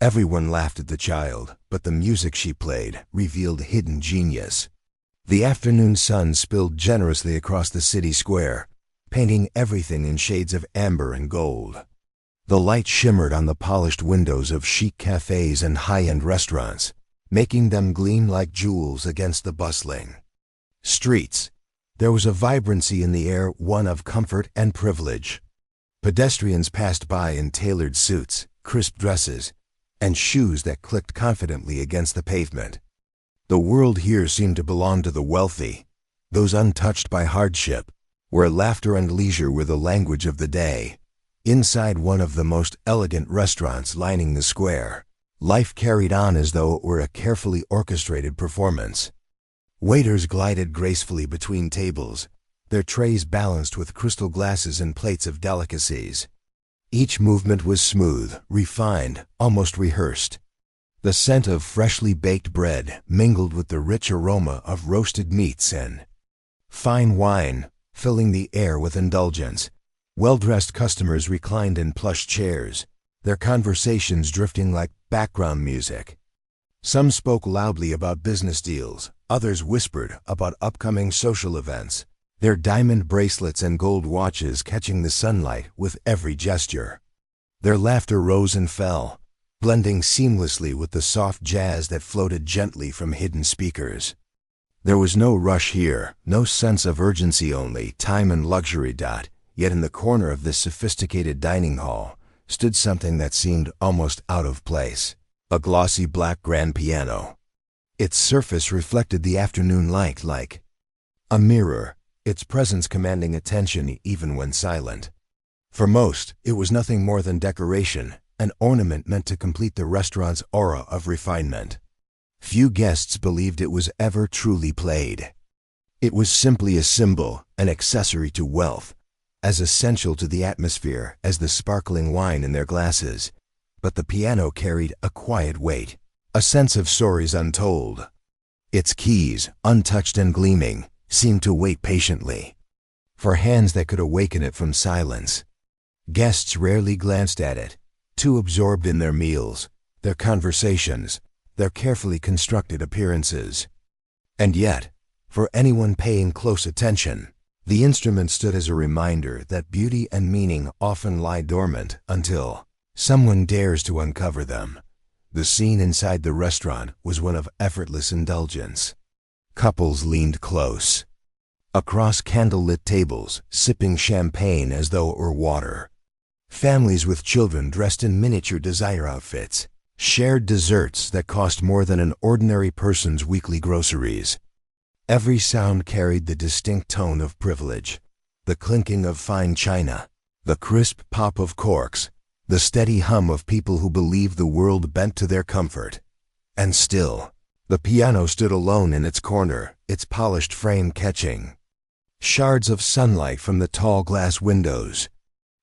Everyone laughed at the child, but the music she played revealed hidden genius. The afternoon sun spilled generously across the city square, painting everything in shades of amber and gold. The light shimmered on the polished windows of chic cafes and high-end restaurants, making them gleam like jewels against the bustling streets. There was a vibrancy in the air, one of comfort and privilege. Pedestrians passed by in tailored suits, crisp dresses, and shoes that clicked confidently against the pavement. The world here seemed to belong to the wealthy, those untouched by hardship, where laughter and leisure were the language of the day. Inside one of the most elegant restaurants lining the square, life carried on as though it were a carefully orchestrated performance. Waiters glided gracefully between tables, their trays balanced with crystal glasses and plates of delicacies. Each movement was smooth, refined, almost rehearsed. The scent of freshly baked bread mingled with the rich aroma of roasted meats and fine wine, filling the air with indulgence. Well-dressed customers reclined in plush chairs, their conversations drifting like background music. Some spoke loudly about business deals, others whispered about upcoming social events, their diamond bracelets and gold watches catching the sunlight with every gesture. Their laughter rose and fell, blending seamlessly with the soft jazz that floated gently from hidden speakers. There was no rush here, no sense of urgency, only time and luxury. Yet in the corner of this sophisticated dining hall stood something that seemed almost out of place, a glossy black grand piano. Its surface reflected the afternoon light like a mirror, its presence commanding attention even when silent. For most, it was nothing more than decoration, an ornament meant to complete the restaurant's aura of refinement. Few guests believed it was ever truly played. It was simply a symbol, an accessory to wealth, as essential to the atmosphere as the sparkling wine in their glasses. But the piano carried a quiet weight, a sense of stories untold. Its keys, untouched and gleaming, seemed to wait patiently for hands that could awaken it from silence. Guests rarely glanced at it, too absorbed in their meals, their conversations, their carefully constructed appearances. And yet, for anyone paying close attention, the instrument stood as a reminder that beauty and meaning often lie dormant until someone dares to uncover them. The scene inside the restaurant was one of effortless indulgence. Couples leaned close, across candlelit tables, sipping champagne as though it were water. Families with children dressed in miniature designer outfits shared desserts that cost more than an ordinary person's weekly groceries. Every sound carried the distinct tone of privilege, the clinking of fine china, the crisp pop of corks, the steady hum of people who believed the world bent to their comfort. And still, the piano stood alone in its corner, its polished frame catching shards of sunlight from the tall glass windows.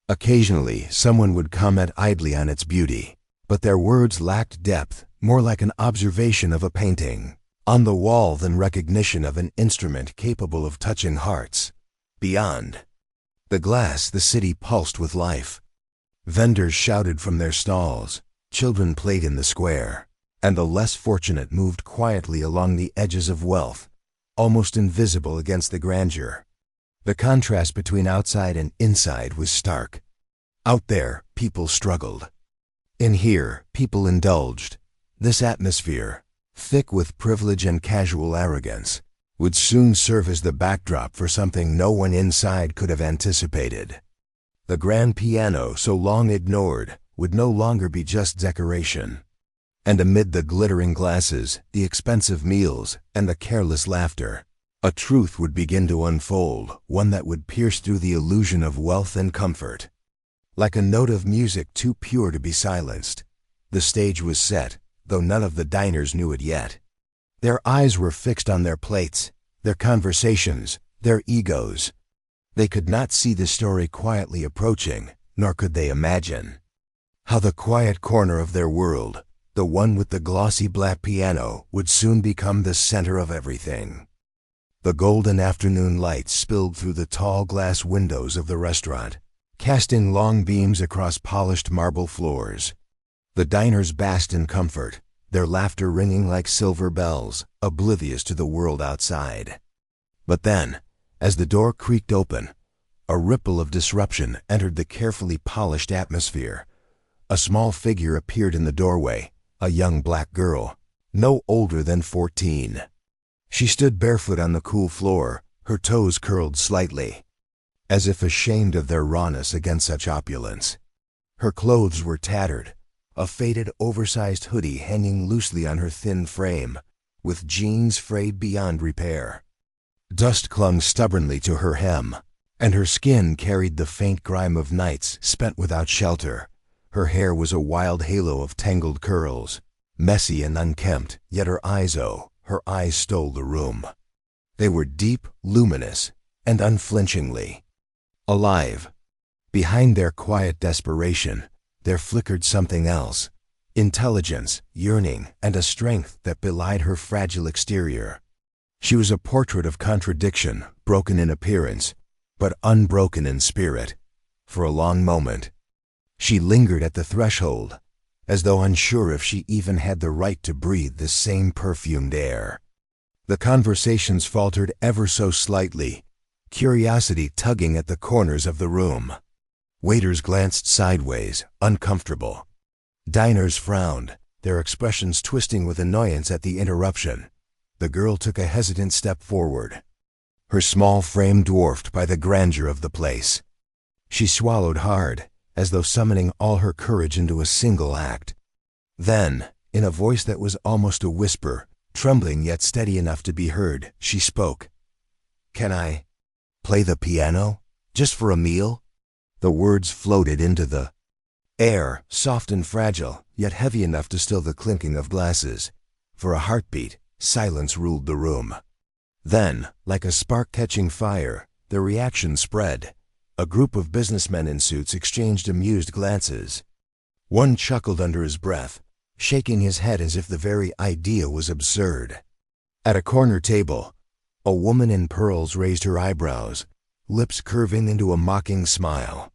Occasionally, someone would comment idly on its beauty, but their words lacked depth, more like an observation of a painting on the wall than recognition of an instrument capable of touching hearts. Beyond the glass, the city pulsed with life. Vendors shouted from their stalls, children played in the square, and the less fortunate moved quietly along the edges of wealth, almost invisible against the grandeur. The contrast between outside and inside was stark. Out there, people struggled. In here, people indulged. This atmosphere, thick with privilege and casual arrogance, would soon serve as the backdrop for something no one inside could have anticipated. The grand piano, so long ignored, would no longer be just decoration. And amid the glittering glasses, the expensive meals, and the careless laughter, a truth would begin to unfold, one that would pierce through the illusion of wealth and comfort. Like a note of music too pure to be silenced, the stage was set, though none of the diners knew it yet. Their eyes were fixed on their plates, their conversations, their egos. They could not see the story quietly approaching, nor could they imagine how the quiet corner of their world, the one with the glossy black piano, would soon become the center of everything. The golden afternoon light spilled through the tall glass windows of the restaurant, casting long beams across polished marble floors. The diners basked in comfort, their laughter ringing like silver bells, oblivious to the world outside. But then, as the door creaked open, a ripple of disruption entered the carefully polished atmosphere. A small figure appeared in the doorway, a young black girl, no older than 14. She stood barefoot on the cool floor, her toes curled slightly, as if ashamed of their rawness against such opulence. Her clothes were tattered, a faded, oversized hoodie hanging loosely on her thin frame, with jeans frayed beyond repair. Dust clung stubbornly to her hem, and her skin carried the faint grime of nights spent without shelter. Her hair was a wild halo of tangled curls, messy and unkempt, yet her eyes stole the room. They were deep, luminous, and unflinchingly alive. Behind their quiet desperation, there flickered something else, intelligence, yearning, and a strength that belied her fragile exterior. She was a portrait of contradiction, broken in appearance, but unbroken in spirit. For a long moment, she lingered at the threshold, as though unsure if she even had the right to breathe the same perfumed air. The conversations faltered ever so slightly, curiosity tugging at the corners of the room. Waiters glanced sideways, uncomfortable. Diners frowned, their expressions twisting with annoyance at the interruption. The girl took a hesitant step forward, her small frame dwarfed by the grandeur of the place. She swallowed hard, as though summoning all her courage into a single act. Then, in a voice that was almost a whisper, trembling yet steady enough to be heard, she spoke. "Can I play the piano? Just for a meal?" The words floated into the air, soft and fragile, yet heavy enough to still the clinking of glasses. For a heartbeat, silence ruled the room. Then, like a spark catching fire, the reaction spread. A group of businessmen in suits exchanged amused glances. One chuckled under his breath, shaking his head as if the very idea was absurd. At a corner table, a woman in pearls raised her eyebrows, lips curving into a mocking smile.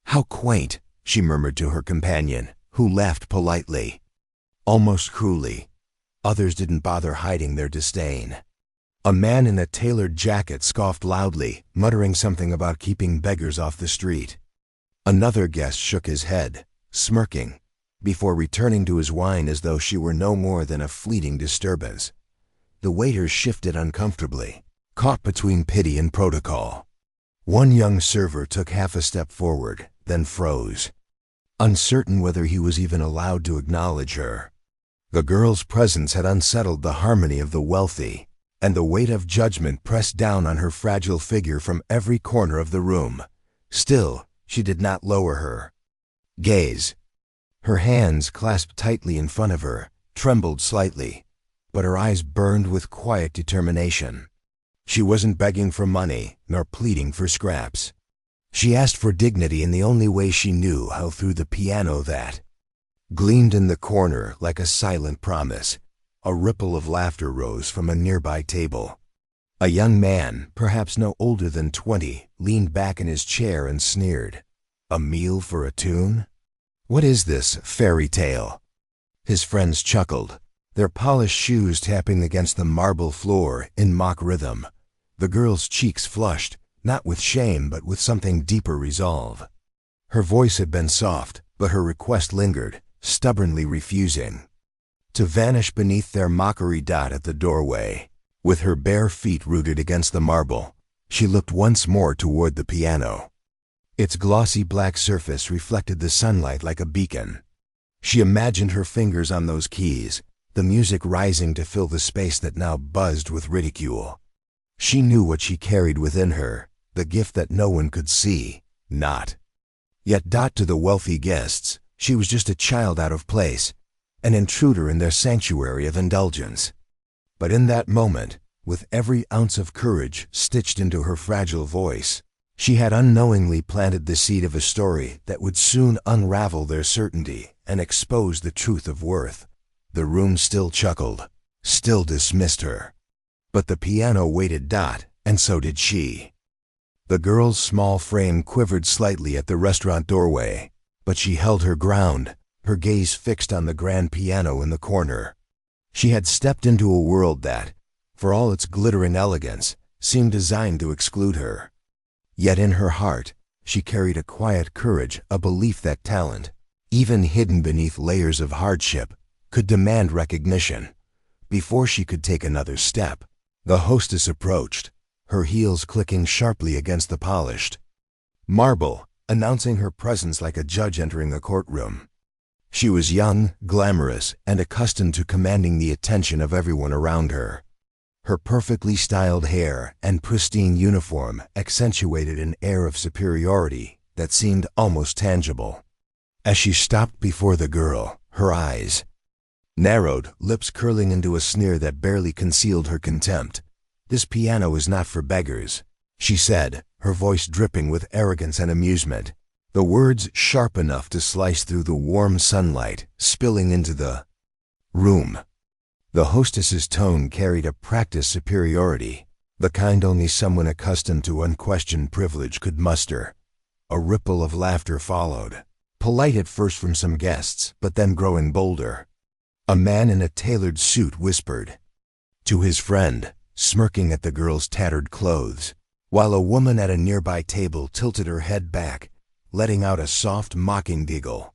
"How quaint," she murmured to her companion, who laughed politely, almost cruelly. Others didn't bother hiding their disdain. A man in a tailored jacket scoffed loudly, muttering something about keeping beggars off the street. Another guest shook his head, smirking, before returning to his wine as though she were no more than a fleeting disturbance. The waiters shifted uncomfortably, caught between pity and protocol. One young server took half a step forward, then froze, uncertain whether he was even allowed to acknowledge her. The girl's presence had unsettled the harmony of the wealthy, and the weight of judgment pressed down on her fragile figure from every corner of the room. Still, she did not lower her gaze. Her hands, clasped tightly in front of her, trembled slightly, but her eyes burned with quiet determination. She wasn't begging for money, nor pleading for scraps. She asked for dignity in the only way she knew how, through the piano that gleamed in the corner like a silent promise. A ripple of laughter rose from a nearby table. A young man, perhaps no older than 20, leaned back in his chair and sneered. "A meal for a tune? What is this fairy tale?" His friends chuckled, their polished shoes tapping against the marble floor in mock rhythm. The girl's cheeks flushed, not with shame but with something deeper resolve. Her voice had been soft, but her request lingered, stubbornly refusing to vanish beneath their mockery. At the doorway, with her bare feet rooted against the marble, she looked once more toward the piano. Its glossy black surface reflected the sunlight like a beacon. She imagined her fingers on those keys, the music rising to fill the space that now buzzed with ridicule. She knew what she carried within her, the gift that no one could see, not. Yet to the wealthy guests, she was just a child out of place, an intruder in their sanctuary of indulgence. But in that moment, with every ounce of courage stitched into her fragile voice, she had unknowingly planted the seed of a story that would soon unravel their certainty and expose the truth of worth. The room still chuckled, still dismissed her. But the piano waited, and so did she. The girl's small frame quivered slightly at the restaurant doorway, but she held her ground, her gaze fixed on the grand piano in the corner. She had stepped into a world that, for all its glittering elegance, seemed designed to exclude her. Yet in her heart, she carried a quiet courage, a belief that talent, even hidden beneath layers of hardship, could demand recognition. Before she could take another step, the hostess approached, her heels clicking sharply against the polished marble, announcing her presence like a judge entering a courtroom. She was young, glamorous, and accustomed to commanding the attention of everyone around her. Her perfectly styled hair and pristine uniform accentuated an air of superiority that seemed almost tangible. As she stopped before the girl, her eyes narrowed, lips curling into a sneer that barely concealed her contempt. "This piano is not for beggars," she said, her voice dripping with arrogance and amusement, the words sharp enough to slice through the warm sunlight spilling into the room. The hostess's tone carried a practiced superiority, the kind only someone accustomed to unquestioned privilege could muster. A ripple of laughter followed, polite at first from some guests, but then growing bolder. A man in a tailored suit whispered to his friend, smirking at the girl's tattered clothes, while a woman at a nearby table tilted her head back, letting out a soft, mocking giggle.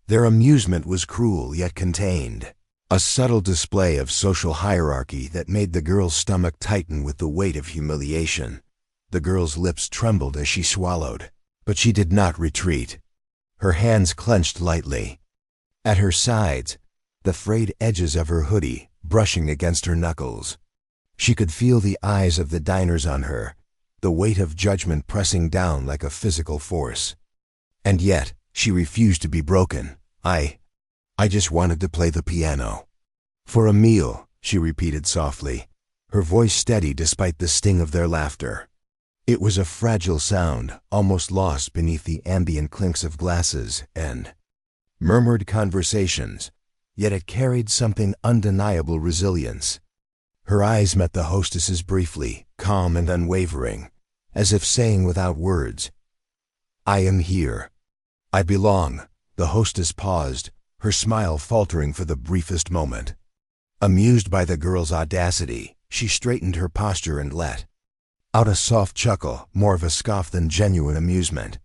Their amusement was cruel yet contained, a subtle display of social hierarchy that made the girl's stomach tighten with the weight of humiliation. The girl's lips trembled as she swallowed, but she did not retreat. Her hands clenched lightly. At her sides, the frayed edges of her hoodie brushing against her knuckles. She could feel the eyes of the diners on her, the weight of judgment pressing down like a physical force. And yet, she refused to be broken. I just wanted to play the piano." "For a meal," she repeated softly, her voice steady despite the sting of their laughter. It was a fragile sound, almost lost beneath the ambient clinks of glasses and murmured conversations, yet it carried something undeniable resilience. Her eyes met the hostess's briefly, calm and unwavering, as if saying without words, "I am here. I belong." The hostess paused, her smile faltering for the briefest moment. Amused by the girl's audacity, she straightened her posture and let out a soft chuckle, more of a scoff than genuine amusement.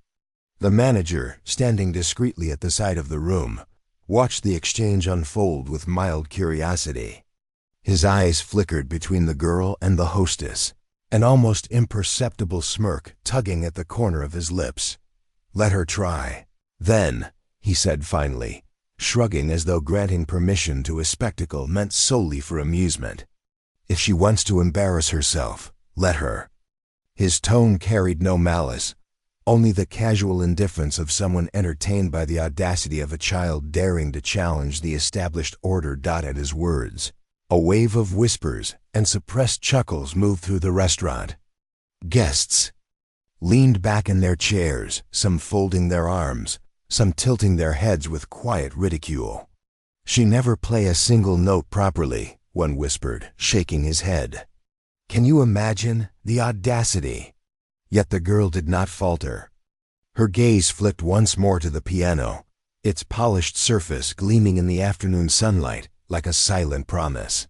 The manager, standing discreetly at the side of the room, watched the exchange unfold with mild curiosity. His eyes flickered between the girl and the hostess, an almost imperceptible smirk tugging at the corner of his lips. "Let her try. Then," he said finally, shrugging as though granting permission to a spectacle meant solely for amusement. "If she wants to embarrass herself, let her." His tone carried no malice, only the casual indifference of someone entertained by the audacity of a child daring to challenge the established order dotted his words. A wave of whispers and suppressed chuckles moved through the restaurant. Guests leaned back in their chairs, some folding their arms, some tilting their heads with quiet ridicule. "She never play a single note properly," one whispered, shaking his head. "Can you imagine the audacity?" Yet the girl did not falter. Her gaze flicked once more to the piano, its polished surface gleaming in the afternoon sunlight like a silent promise.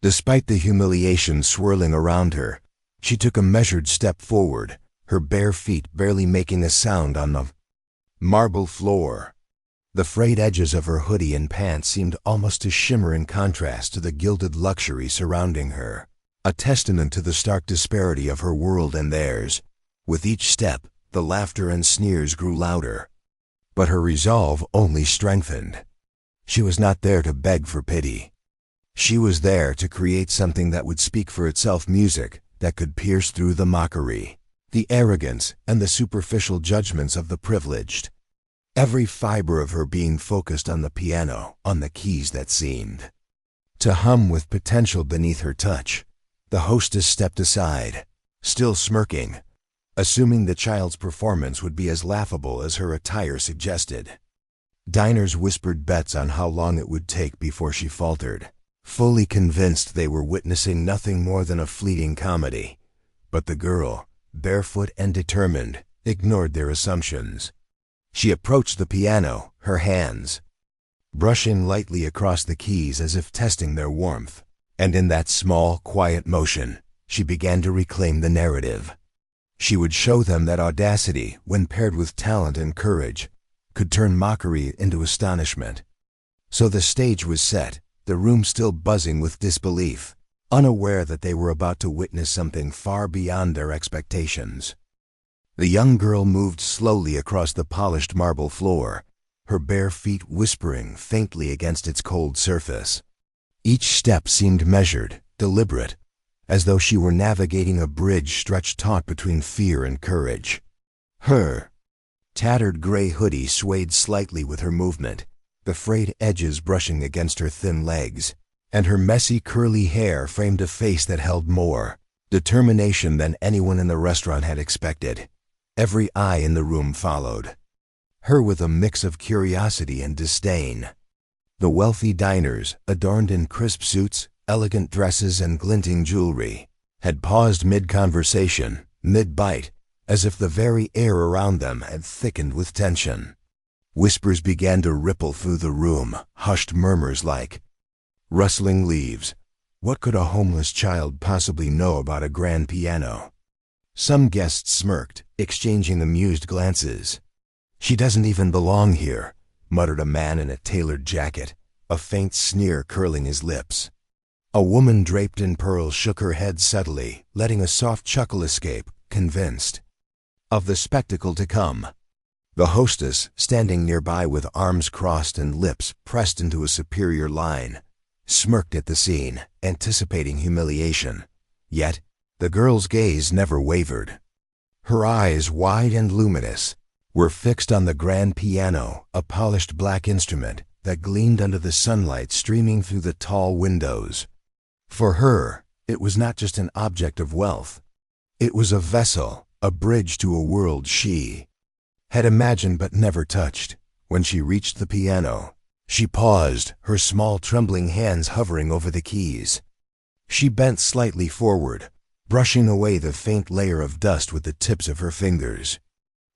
Despite the humiliation swirling around her, she took a measured step forward, her bare feet barely making a sound on the marble floor. The frayed edges of her hoodie and pants seemed almost to shimmer in contrast to the gilded luxury surrounding her, a testament to the stark disparity of her world and theirs. With each step, the laughter and sneers grew louder. But her resolve only strengthened. She was not there to beg for pity. She was there to create something that would speak for itself, music that could pierce through the mockery, the arrogance, and the superficial judgments of the privileged. Every fiber of her being focused on the piano, on the keys that seemed to hum with potential beneath her touch. The hostess stepped aside, still smirking, assuming the child's performance would be as laughable as her attire suggested. Diners whispered bets on how long it would take before she faltered, fully convinced they were witnessing nothing more than a fleeting comedy. But the girl, barefoot and determined, ignored their assumptions. She approached the piano, her hands brushing lightly across the keys as if testing their warmth. And in that small, quiet motion, she began to reclaim the narrative. She would show them that audacity, when paired with talent and courage, could turn mockery into astonishment. So the stage was set, the room still buzzing with disbelief, unaware that they were about to witness something far beyond their expectations. The young girl moved slowly across the polished marble floor, her bare feet whispering faintly against its cold surface. Each step seemed measured, deliberate, as though she were navigating a bridge stretched taut between fear and courage. Her tattered gray hoodie swayed slightly with her movement, the frayed edges brushing against her thin legs, and her messy curly hair framed a face that held more determination than anyone in the restaurant had expected. Every eye in the room followed her with a mix of curiosity and disdain. The wealthy diners, adorned in crisp suits, elegant dresses, and glinting jewelry, had paused mid-conversation, mid-bite, as if the very air around them had thickened with tension. Whispers began to ripple through the room, hushed murmurs like, "Rustling leaves. What could a homeless child possibly know about a grand piano?" Some guests smirked, exchanging amused glances. "She doesn't even belong here," muttered a man in a tailored jacket, a faint sneer curling his lips. A woman draped in pearls shook her head subtly, letting a soft chuckle escape, convinced of the spectacle to come. The hostess, standing nearby with arms crossed and lips pressed into a superior line, smirked at the scene, anticipating humiliation. Yet, the girl's gaze never wavered. Her eyes, wide and luminous, were fixed on the grand piano, a polished black instrument that gleamed under the sunlight streaming through the tall windows. For her, it was not just an object of wealth. It was a vessel, a bridge to a world she had imagined but never touched. When she reached the piano, she paused, her small trembling hands hovering over the keys. She bent slightly forward, brushing away the faint layer of dust with the tips of her fingers.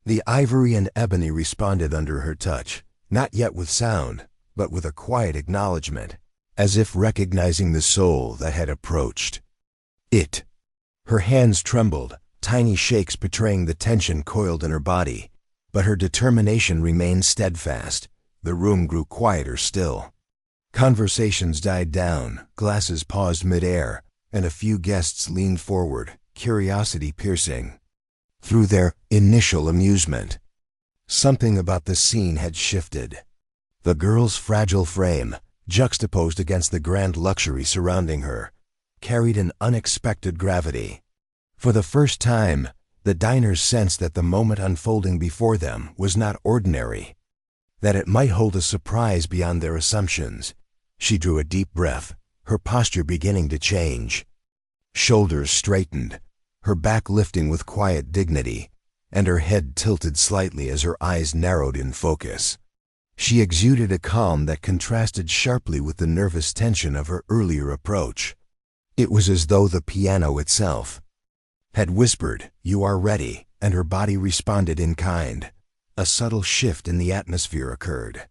The ivory and ebony responded under her touch, not yet with sound, but with a quiet acknowledgement, as if recognizing the soul that had approached it. Her hands trembled, tiny shakes betraying the tension coiled in her body, but her determination remained steadfast. The room grew quieter still. Conversations died down, glasses paused midair, and a few guests leaned forward, curiosity piercing through their initial amusement. Something about the scene had shifted. The girl's fragile frame, juxtaposed against the grand luxury surrounding her, carried an unexpected gravity. For the first time, the diners sensed that the moment unfolding before them was not ordinary, that it might hold a surprise beyond their assumptions. She drew a deep breath, her posture beginning to change. Shoulders straightened, her back lifting with quiet dignity, and her head tilted slightly as her eyes narrowed in focus. She exuded a calm that contrasted sharply with the nervous tension of her earlier approach. It was as though the piano itself had whispered, "You are ready," and her body responded in kind. A subtle shift in the atmosphere occurred.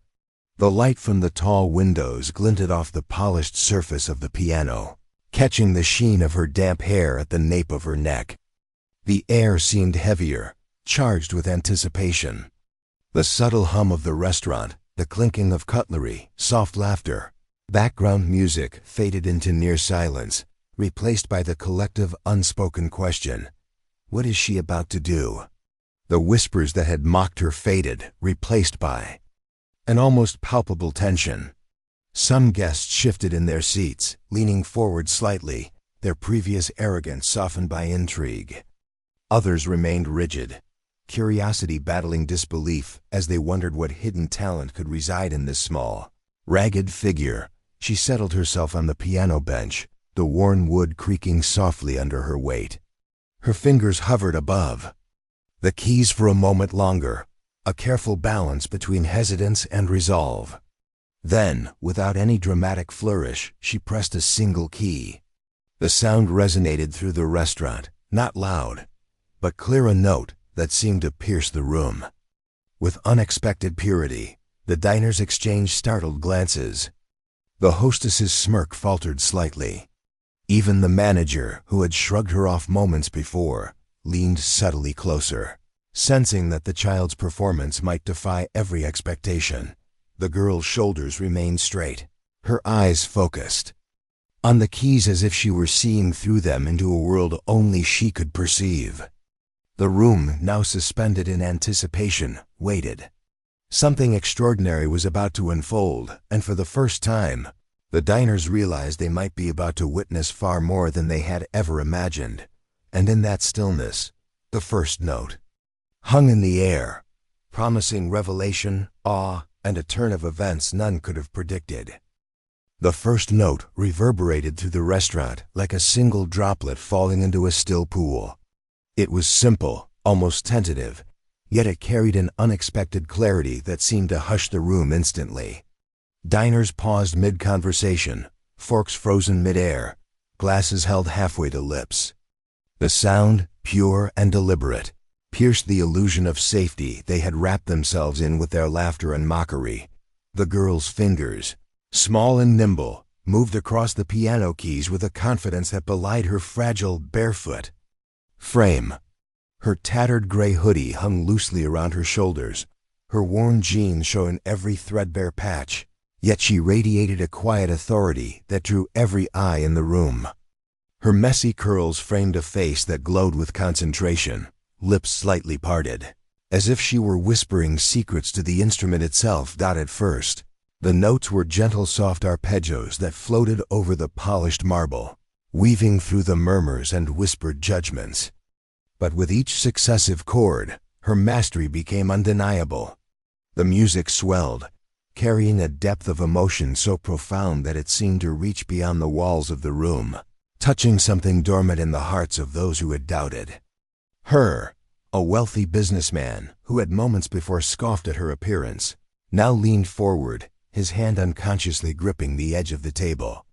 The light from the tall windows glinted off the polished surface of the piano, catching the sheen of her damp hair at the nape of her neck. The air seemed heavier, charged with anticipation. The subtle hum of the restaurant, the clinking of cutlery, soft laughter, background music faded into near silence, replaced by the collective unspoken question, "What is she about to do?" The whispers that had mocked her faded, replaced by an almost palpable tension. Some guests shifted in their seats, leaning forward slightly, their previous arrogance softened by intrigue. Others remained rigid, curiosity battling disbelief as they wondered what hidden talent could reside in this small, ragged figure. She settled herself on the piano bench, the worn wood creaking softly under her weight. Her fingers hovered above the keys for a moment longer, a careful balance between hesitance and resolve. Then, without any dramatic flourish, she pressed a single key. The sound resonated through the restaurant, not loud, but clear, a note that seemed to pierce the room. With unexpected purity, The diners exchanged startled glances. The hostess's smirk faltered slightly. Even the manager, who had shrugged her off moments before, leaned subtly closer. Sensing that the child's performance might defy every expectation, the girl's shoulders remained straight, her eyes focused on the keys as if she were seeing through them into a world only she could perceive. The room, now suspended in anticipation, waited. Something extraordinary was about to unfold, and for the first time, the diners realized they might be about to witness far more than they had ever imagined. And in that stillness, the first note hung in the air, promising revelation, awe, and a turn of events none could have predicted. The first note reverberated through the restaurant like a single droplet falling into a still pool. It was simple, almost tentative, yet it carried an unexpected clarity that seemed to hush the room instantly. Diners paused mid-conversation, forks frozen mid-air, glasses held halfway to lips. The sound, pure and deliberate, pierced the illusion of safety they had wrapped themselves in with their laughter and mockery. The girl's fingers, small and nimble, moved across the piano keys with a confidence that belied her fragile, barefoot frame. Her tattered gray hoodie hung loosely around her shoulders, her worn jeans showing every threadbare patch, yet she radiated a quiet authority that drew every eye in the room. Her messy curls framed a face that glowed with concentration, lips slightly parted, as if she were whispering secrets to the instrument itself. At first, the notes were gentle, soft arpeggios that floated over the polished marble, weaving through the murmurs and whispered judgments. But with each successive chord, her mastery became undeniable. The music swelled, carrying a depth of emotion so profound that it seemed to reach beyond the walls of the room, touching something dormant in the hearts of those who had doubted. Her, a wealthy businessman who had moments before scoffed at her appearance, now leaned forward, his hand unconsciously gripping the edge of the table.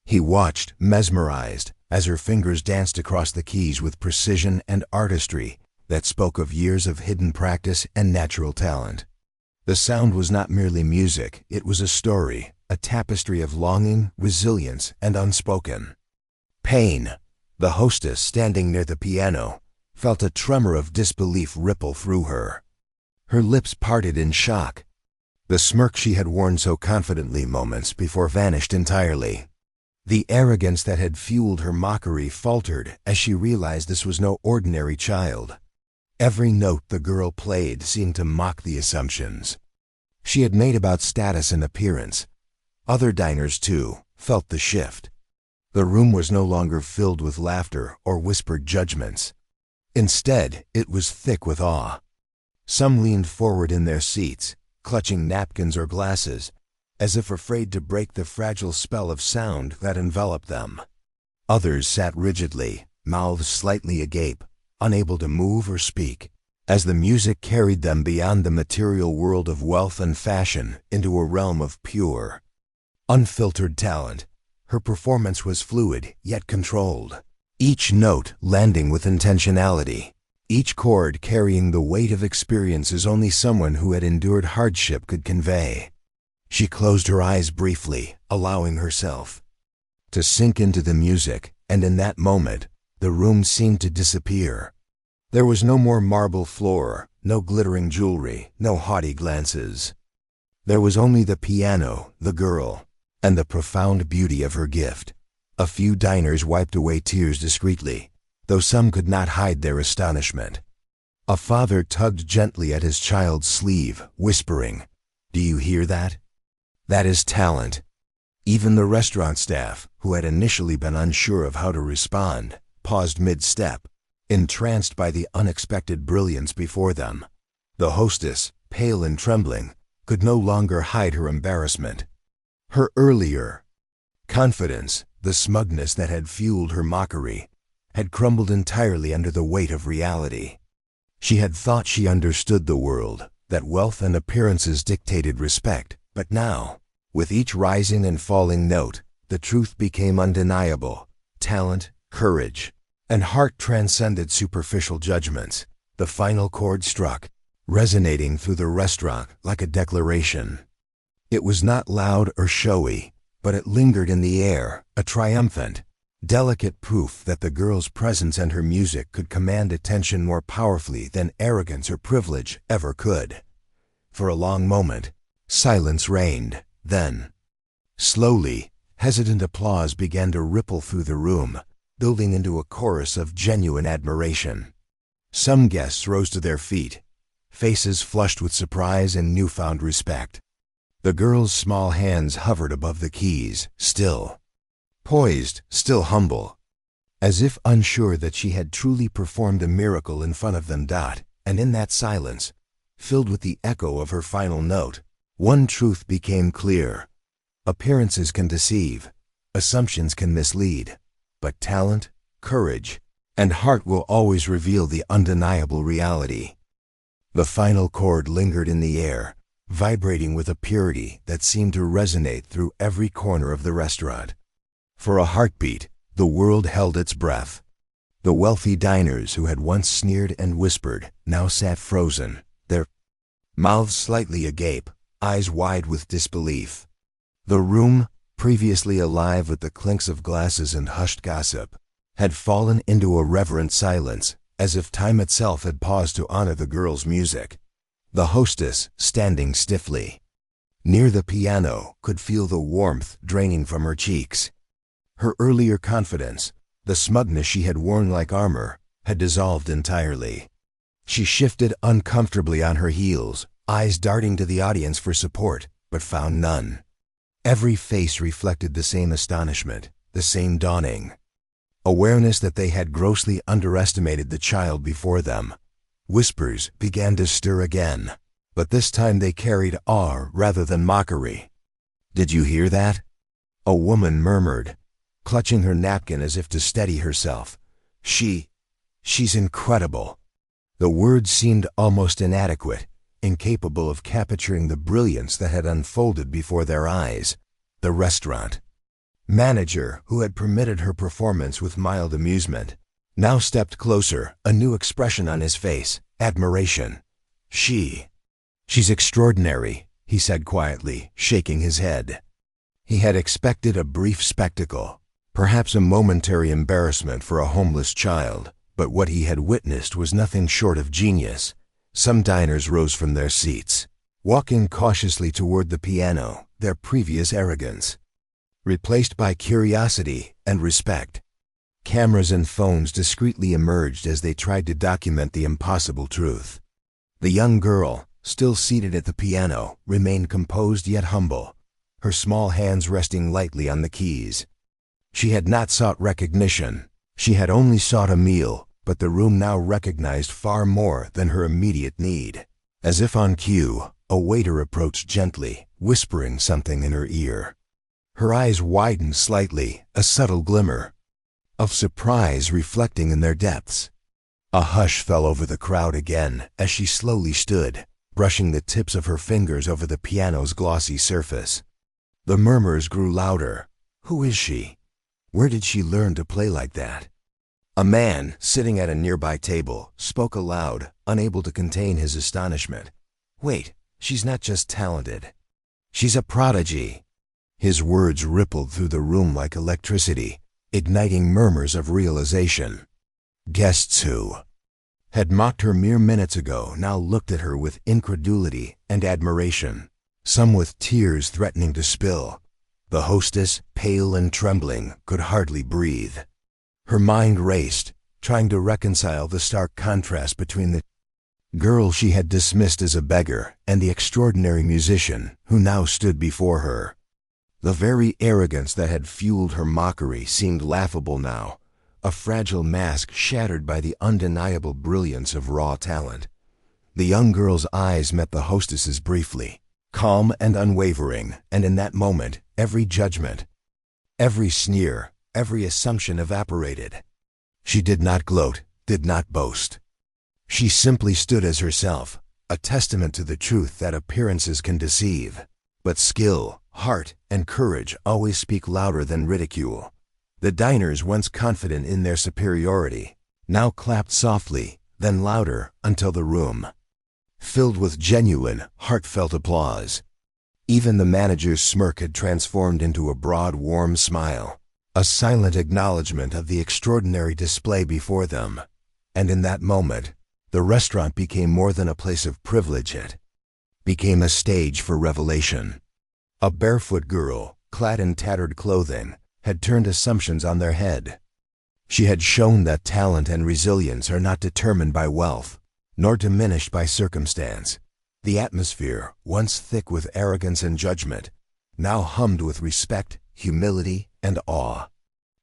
He watched, mesmerized, as her fingers danced across the keys with precision and artistry that spoke of years of hidden practice and natural talent. The sound was not merely music, it was a story, a tapestry of longing, resilience, and unspoken pain. The hostess, standing near the piano, felt a tremor of disbelief ripple through her. Her lips parted in shock. The smirk she had worn so confidently moments before vanished entirely. The arrogance that had fueled her mockery faltered as she realized this was no ordinary child. Every note the girl played seemed to mock the assumptions she had made about status and appearance. Other diners, too, felt the shift. The room was no longer filled with laughter or whispered judgments. Instead, it was thick with awe. Some leaned forward in their seats, clutching napkins or glasses, as if afraid to break the fragile spell of sound that enveloped them. Others sat rigidly, mouths slightly agape, unable to move or speak, as the music carried them beyond the material world of wealth and fashion into a realm of pure, unfiltered talent. Her performance was fluid, yet controlled, each note landing with intentionality, each chord carrying the weight of experiences only someone who had endured hardship could convey. She closed her eyes briefly, allowing herself to sink into the music, and in that moment, the room seemed to disappear. There was no more marble floor, no glittering jewelry, no haughty glances. There was only the piano, the girl, and the profound beauty of her gift. A few diners wiped away tears discreetly, though some could not hide their astonishment. A father tugged gently at his child's sleeve, whispering, "Do you hear that? That is talent." Even the restaurant staff, who had initially been unsure of how to respond, paused mid-step, entranced by the unexpected brilliance before them. The hostess, pale and trembling, could no longer hide her embarrassment. Her earlier confidence, the smugness that had fueled her mockery, had crumbled entirely under the weight of reality. She had thought she understood the world, that wealth and appearances dictated respect, but now, with each rising and falling note, the truth became undeniable. Talent, courage, and heart transcended superficial judgments. The final chord struck, resonating through the restaurant like a declaration. It was not loud or showy, but it lingered in the air, a triumphant, delicate proof that the girl's presence and her music could command attention more powerfully than arrogance or privilege ever could. For a long moment, silence reigned. Then, slowly, hesitant applause began to ripple through the room, building into a chorus of genuine admiration. Some guests rose to their feet, faces flushed with surprise and newfound respect. The girl's small hands hovered above the keys, still poised, still humble, as if unsure that she had truly performed a miracle in front of them. And in that silence, filled with the echo of her final note, one truth became clear. Appearances can deceive, assumptions can mislead, but talent, courage, and heart will always reveal the undeniable reality. The final chord lingered in the air, vibrating with a purity that seemed to resonate through every corner of the restaurant. For a heartbeat, the world held its breath. The wealthy diners who had once sneered and whispered now sat frozen, their mouths slightly agape, eyes wide with disbelief. The room, previously alive with the clinks of glasses and hushed gossip, had fallen into a reverent silence, as if time itself had paused to honor the girl's music. The hostess, standing stiffly near the piano, could feel the warmth draining from her cheeks. Her earlier confidence, the smugness she had worn like armor, had dissolved entirely. She shifted uncomfortably on her heels, eyes darting to the audience for support, but found none. Every face reflected the same astonishment, the same dawning awareness that they had grossly underestimated the child before them. Whispers began to stir again, but this time they carried awe rather than mockery. "Did you hear that?" a woman murmured, clutching her napkin as if to steady herself. She's incredible." The words seemed almost inadequate, incapable of capturing the brilliance that had unfolded before their eyes. The restaurant manager, who had permitted her performance with mild amusement, now stepped closer, a new expression on his face, admiration. She's extraordinary," he said quietly, shaking his head. He had expected a brief spectacle, perhaps a momentary embarrassment for a homeless child, but what he had witnessed was nothing short of genius. Some diners rose from their seats, walking cautiously toward the piano, their previous arrogance replaced by curiosity and respect. Cameras and phones discreetly emerged as they tried to document the impossible truth. The young girl, still seated at the piano, remained composed yet humble, her small hands resting lightly on the keys. She had not sought recognition. She had only sought a meal, but the room now recognized far more than her immediate need. As if on cue, a waiter approached gently, whispering something in her ear. Her eyes widened slightly, a subtle glimmer of surprise reflecting in their depths. A hush fell over the crowd again as she slowly stood, brushing the tips of her fingers over the piano's glossy surface. The murmurs grew louder. Who is she? Where did she learn to play like that? A man, sitting at a nearby table, spoke aloud, unable to contain his astonishment. "Wait, she's not just talented. She's a prodigy." His words rippled through the room like electricity, igniting murmurs of realization. Guests who had mocked her mere minutes ago now looked at her with incredulity and admiration, some with tears threatening to spill. The hostess, pale and trembling, could hardly breathe. Her mind raced, trying to reconcile the stark contrast between the girl she had dismissed as a beggar and the extraordinary musician who now stood before her. The very arrogance that had fueled her mockery seemed laughable now, a fragile mask shattered by the undeniable brilliance of raw talent. The young girl's eyes met the hostess's briefly, calm and unwavering, and in that moment, every judgment, every sneer, every assumption evaporated. She did not gloat, did not boast. She simply stood as herself, a testament to the truth that appearances can deceive, but skill, heart, and courage always speak louder than ridicule. The diners, once confident in their superiority, now clapped softly, then louder, until the room filled with genuine, heartfelt applause. Even the manager's smirk had transformed into a broad, warm smile, a silent acknowledgement of the extraordinary display before them. And in that moment, the restaurant became more than a place of privilege. It became a stage for revelation. A barefoot girl, clad in tattered clothing, had turned assumptions on their head. She had shown that talent and resilience are not determined by wealth, nor diminished by circumstance. The atmosphere, once thick with arrogance and judgment, now hummed with respect, humility, and awe.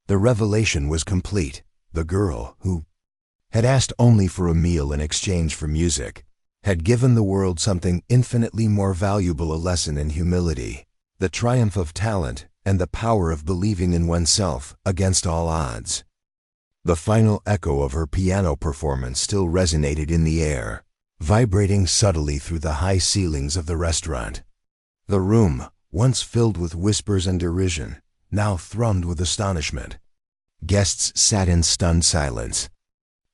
The revelation was complete. The girl, who had asked only for a meal in exchange for music, had given the world something infinitely more valuable, a lesson in humility, the triumph of talent, and the power of believing in oneself against all odds. The final echo of her piano performance still resonated in the air, vibrating subtly through the high ceilings of the restaurant. The room, once filled with whispers and derision, now thrummed with astonishment. Guests sat in stunned silence,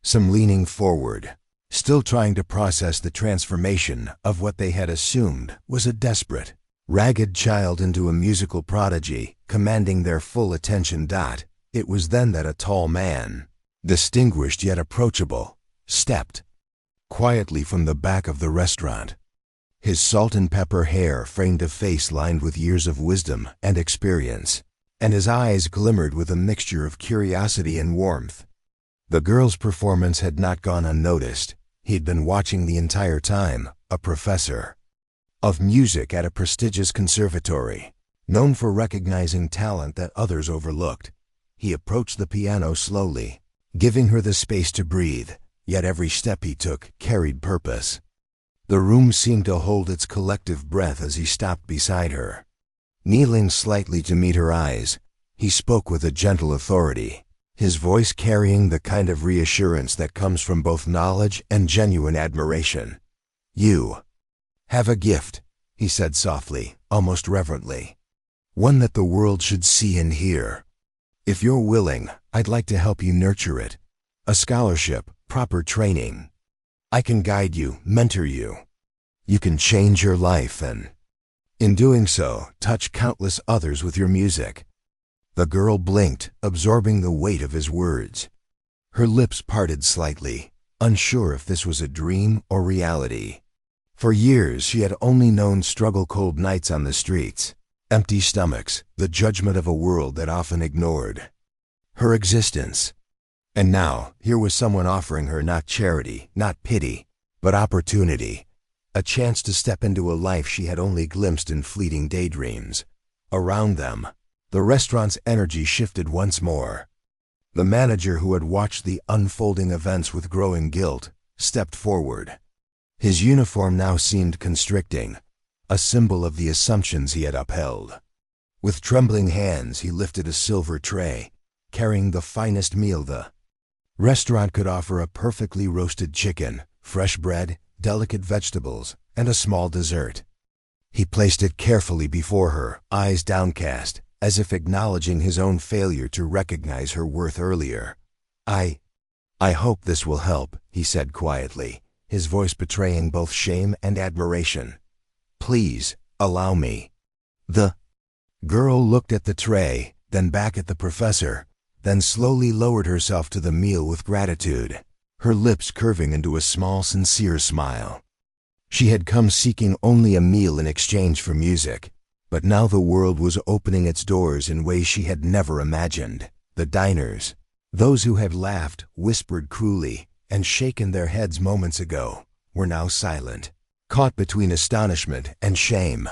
some leaning forward, still trying to process the transformation of what they had assumed was a desperate, ragged child into a musical prodigy, commanding their full attention. It was then that a tall man, distinguished yet approachable, stepped quietly from the back of the restaurant. His salt and pepper hair framed a face lined with years of wisdom and experience, and his eyes glimmered with a mixture of curiosity and warmth. The girl's performance had not gone unnoticed. He'd been watching the entire time, a professor of music at a prestigious conservatory, known for recognizing talent that others overlooked. He approached the piano slowly, giving her the space to breathe, yet every step he took carried purpose. The room seemed to hold its collective breath as he stopped beside her. Kneeling slightly to meet her eyes, he spoke with a gentle authority, his voice carrying the kind of reassurance that comes from both knowledge and genuine admiration. "You have a gift," he said softly, almost reverently. "One that the world should see and hear. If you're willing, I'd like to help you nurture it. A scholarship, proper training. I can guide you, mentor you. You can change your life and, in doing so, touch countless others with your music." The girl blinked, absorbing the weight of his words. Her lips parted slightly, unsure if this was a dream or reality. For years she had only known struggle-cold nights on the streets, empty stomachs, the judgment of a world that often ignored her existence. And now, here was someone offering her not charity, not pity, but opportunity, a chance to step into a life she had only glimpsed in fleeting daydreams. Around them, the restaurant's energy shifted once more. The manager, who had watched the unfolding events with growing guilt, stepped forward. His uniform now seemed constricting, a symbol of the assumptions he had upheld. With trembling hands, he lifted a silver tray, carrying the finest meal the restaurant could offer: a perfectly roasted chicken, fresh bread, delicate vegetables, and a small dessert. He placed it carefully before her, eyes downcast, as if acknowledging his own failure to recognize her worth earlier. I hope this will help," he said quietly, his voice betraying both shame and admiration. "Please, allow me." The girl looked at the tray, then back at the professor, then slowly lowered herself to the meal with gratitude, her lips curving into a small, sincere smile. She had come seeking only a meal in exchange for music, but now the world was opening its doors in ways she had never imagined. The diners, those who had laughed, whispered cruelly, and shaken their heads moments ago, were now silent, caught between astonishment and shame.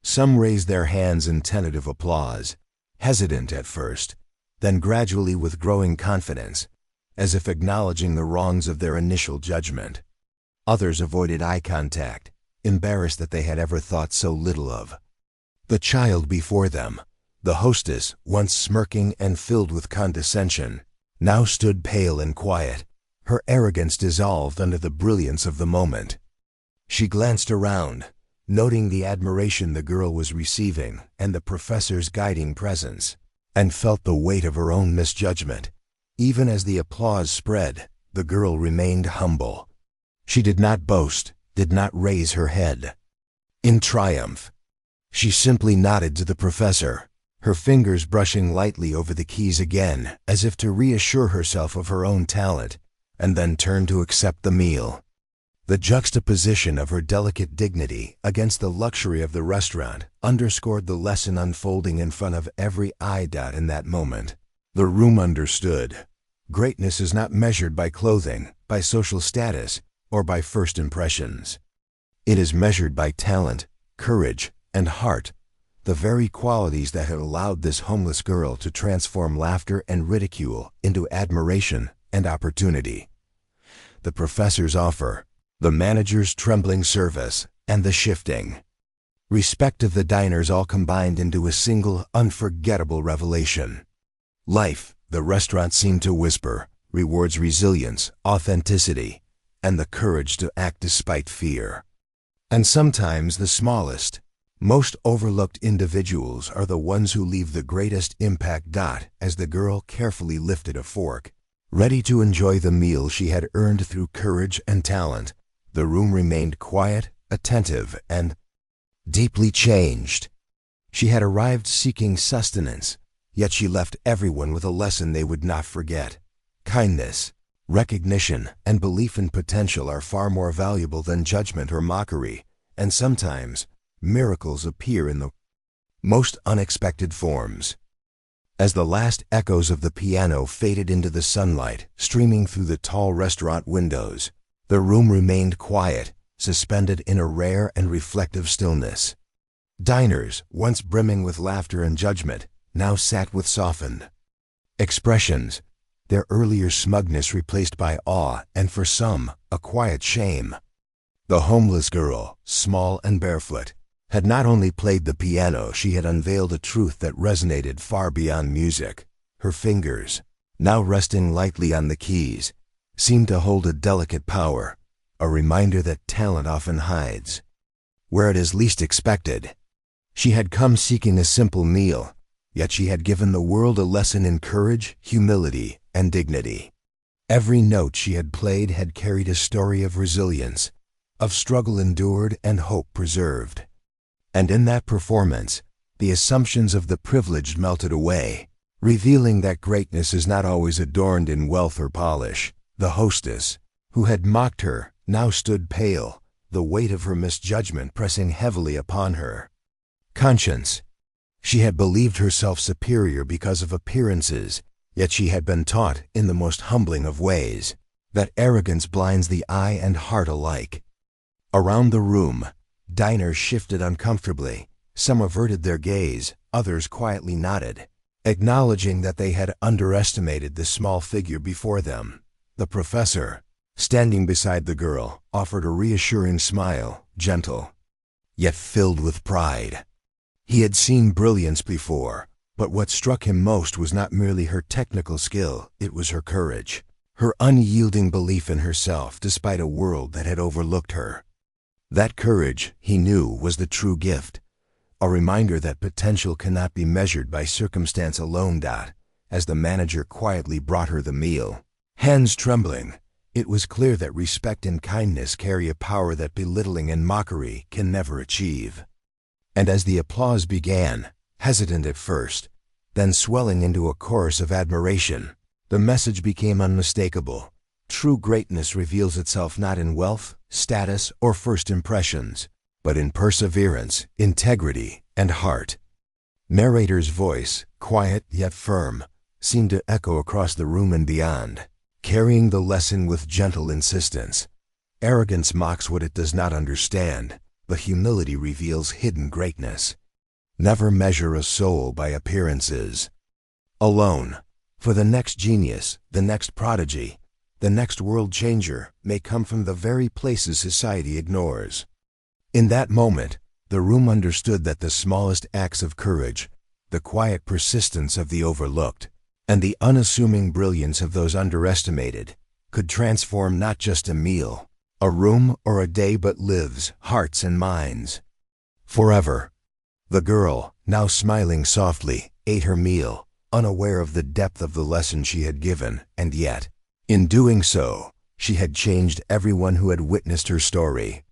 Some raised their hands in tentative applause, hesitant at first, then gradually with growing confidence, as if acknowledging the wrongs of their initial judgment. Others avoided eye contact, embarrassed that they had ever thought so little of the child before them. The hostess, once smirking and filled with condescension, now stood pale and quiet, her arrogance dissolved under the brilliance of the moment. She glanced around, noting the admiration the girl was receiving and the professor's guiding presence, and felt the weight of her own misjudgment. Even as the applause spread, the girl remained humble. She did not boast, did not raise her head. In triumph, she simply nodded to the professor, her fingers brushing lightly over the keys again, as if to reassure herself of her own talent, and then turned to accept the meal. The juxtaposition of her delicate dignity against the luxury of the restaurant underscored the lesson unfolding in front of every eye dot in that moment. The room understood. Greatness is not measured by clothing, by social status, or by first impressions. It is measured by talent, courage, and heart, the very qualities that had allowed this homeless girl to transform laughter and ridicule into admiration and opportunity. The professor's offer, the manager's trembling service, and the shifting respect of the diners all combined into a single, unforgettable revelation. Life, the restaurant seemed to whisper, rewards resilience, authenticity, and the courage to act despite fear. And sometimes the smallest, most overlooked individuals are the ones who leave the greatest impact. As the girl carefully lifted a fork, ready to enjoy the meal she had earned through courage and talent, the room remained quiet, attentive, and deeply changed. She had arrived seeking sustenance, yet she left everyone with a lesson they would not forget. Kindness, recognition, and belief in potential are far more valuable than judgment or mockery, and sometimes miracles appear in the most unexpected forms. As the last echoes of the piano faded into the sunlight streaming through the tall restaurant windows, the room remained quiet, suspended in a rare and reflective stillness. Diners, once brimming with laughter and judgment, now sat with softened expressions, their earlier smugness replaced by awe and, for some, a quiet shame. The homeless girl, small and barefoot, had not only played the piano, she had unveiled a truth that resonated far beyond music. Her fingers, now resting lightly on the keys, seemed to hold a delicate power, a reminder that talent often hides where it is least expected. She had come seeking a simple meal, yet she had given the world a lesson in courage, humility, and dignity. Every note she had played had carried a story of resilience, of struggle endured and hope preserved. And in that performance, the assumptions of the privileged melted away, revealing that greatness is not always adorned in wealth or polish. The hostess, who had mocked her, now stood pale, the weight of her misjudgment pressing heavily upon her conscience. She had believed herself superior because of appearances, yet she had been taught, in the most humbling of ways, that arrogance blinds the eye and heart alike. Around the room, diners shifted uncomfortably. Some averted their gaze, others quietly nodded, acknowledging that they had underestimated the small figure before them. The professor, standing beside the girl, offered a reassuring smile, gentle, yet filled with pride. He had seen brilliance before, but what struck him most was not merely her technical skill, it was her courage, her unyielding belief in herself despite a world that had overlooked her. That courage, he knew, was the true gift, a reminder that potential cannot be measured by circumstance alone. As the manager quietly brought her the meal, hands trembling, it was clear that respect and kindness carry a power that belittling and mockery can never achieve. And as the applause began, hesitant at first, then swelling into a chorus of admiration, the message became unmistakable. True greatness reveals itself not in wealth, status, or first impressions, but in perseverance, integrity, and heart. Narrator's voice, quiet yet firm, seemed to echo across the room and beyond, carrying the lesson with gentle insistence. Arrogance mocks what it does not understand, but humility reveals hidden greatness. Never measure a soul by appearances alone, for the next genius, the next prodigy, the next world changer may come from the very places society ignores. In that moment, the room understood that the smallest acts of courage, the quiet persistence of the overlooked, and the unassuming brilliance of those underestimated, could transform not just a meal, a room, or a day, but lives, hearts, and minds forever. The girl, now smiling softly, ate her meal, unaware of the depth of the lesson she had given, and yet, in doing so, she had changed everyone who had witnessed her story.